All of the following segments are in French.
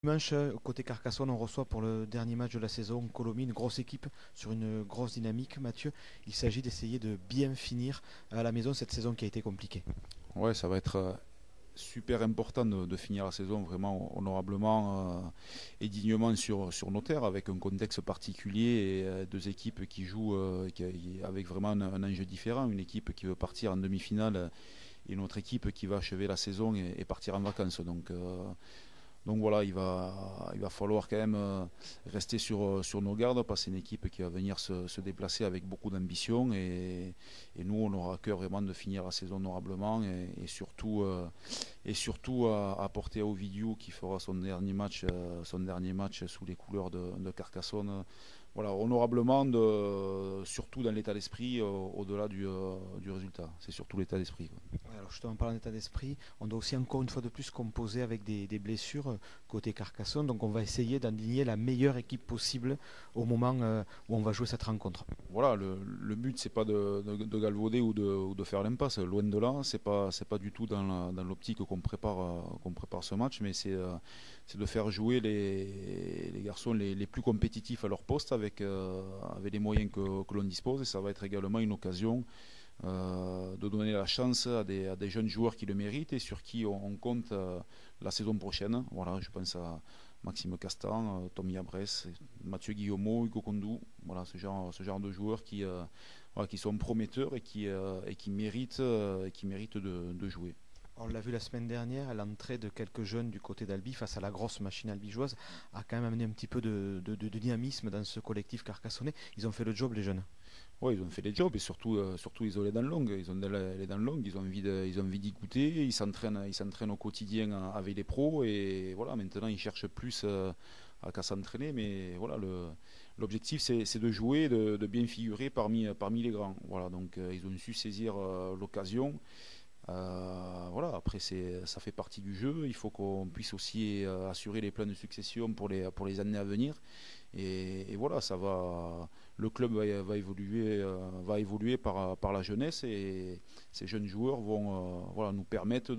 Dimanche, côté Carcassonne, on reçoit pour le dernier match de la saison Colomiers, une grosse équipe sur une grosse dynamique. Mathieu, il s'agit d'essayer de bien finir à la maison cette saison qui a été compliquée. Ouais, ça va être super important de finir la saison vraiment honorablement et dignement sur nos terres, avec un contexte particulier et deux équipes qui jouent avec vraiment un enjeu différent. Une équipe qui veut partir en demi-finale et une autre équipe qui va achever la saison et partir en vacances. Donc voilà, il va falloir quand même rester sur nos gardes, parce que c'est une équipe qui va venir se déplacer avec beaucoup d'ambition, et nous on aura à cœur vraiment de finir la saison honorablement, et surtout à apporter à Ovidiu, qui fera son dernier match sous les couleurs de Carcassonne, voilà, honorablement, surtout dans l'état d'esprit, au-delà du résultat. C'est surtout l'état d'esprit, quoi. Ouais, alors justement, en parlant d'état d'esprit, on doit aussi encore une fois de plus composer avec des blessures côté Carcassonne. Donc on va essayer d'aligner la meilleure équipe possible au moment où on va jouer cette rencontre. Voilà, le but c'est pas de galvauder ou de faire l'impasse, loin de là. C'est pas du tout dans l'optique qu'on prépare ce match, mais c'est de faire jouer les garçons les plus compétitifs à leur poste, avec les moyens que l'on dispose. Et ça va être également une occasion de donner la chance à des jeunes joueurs qui le méritent et sur qui on compte la saison prochaine. Voilà, je pense à Maxime Castan, Tommy Abrès, Mathieu Guillaumeau, Hugo Condou. Voilà, ce genre de joueurs voilà, qui sont prometteurs et qui méritent de jouer. On l'a vu la semaine dernière, l'entrée de quelques jeunes du côté d'Albi face à la grosse machine albigeoise a quand même amené un petit peu de dynamisme dans ce collectif carcassonnais. Ils ont fait le job, les jeunes. Ouais, ils ont fait les jobs, et surtout ils ont les dents longues. Ils ont les dents longues, ils ont envie d'y goûter. Ils s'entraînent au quotidien avec les pros, et voilà, maintenant ils cherchent plus qu'à s'entraîner. Mais voilà, l'objectif c'est de jouer, de bien figurer parmi les grands. Voilà, donc ils ont su saisir l'occasion. Voilà, après ça fait partie du jeu. Il faut qu'on puisse aussi assurer les plans de succession pour les années à venir. Et voilà, le club va évoluer par la jeunesse, et ces jeunes joueurs vont voilà, nous permettre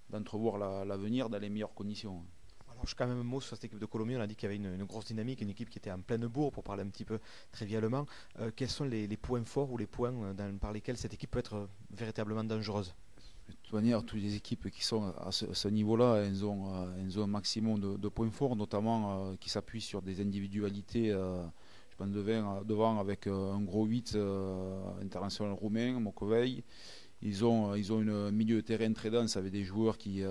d'entrevoir l'avenir dans les meilleures conditions. Alors, je quand même un mot sur cette équipe de Colomiers. On a dit qu'il y avait une grosse dynamique, une équipe qui était en pleine bourre, pour parler un petit peu trivialement. Quels sont les points forts ou les points par lesquels cette équipe peut être véritablement dangereuse? De toute manière, toutes les équipes qui sont à ce niveau-là, elles ont un maximum de points forts, notamment qui s'appuient sur des individualités. Je pense devant avec un gros 8 international roumain, Mokovei. Ils ont une milieu de terrain très dense, avec des joueurs qui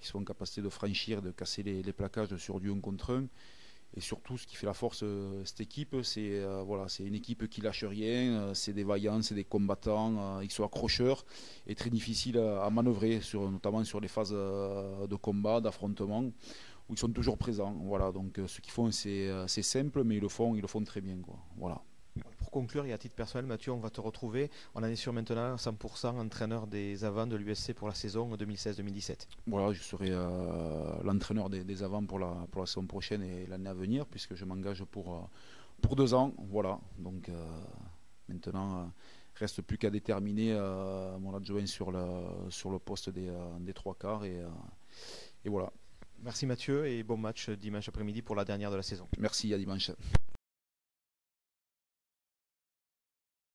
sont en capacité de franchir, de casser les plaquages sur du 1 contre 1. Et surtout, ce qui fait la force de cette équipe, voilà, c'est une équipe qui lâche rien. C'est des vaillants, c'est des combattants. Ils sont accrocheurs et très difficiles à manœuvrer, notamment sur les phases de combat, d'affrontement, où ils sont toujours présents. Voilà, donc ce qu'ils font, c'est simple, mais ils le font très bien, quoi. Voilà. Pour conclure, et à titre personnel, Mathieu, on va te retrouver. On en est sûr maintenant, 100% entraîneur des avants de l'USC pour la saison 2016-2017. Voilà, je serai l'entraîneur des avants pour la saison prochaine et l'année à venir, puisque je m'engage pour 2 ans. Voilà, donc maintenant, reste plus qu'à déterminer mon adjoint sur le poste des trois quarts, et voilà. Merci Mathieu et bon match dimanche après-midi pour la dernière de la saison. Merci, à dimanche.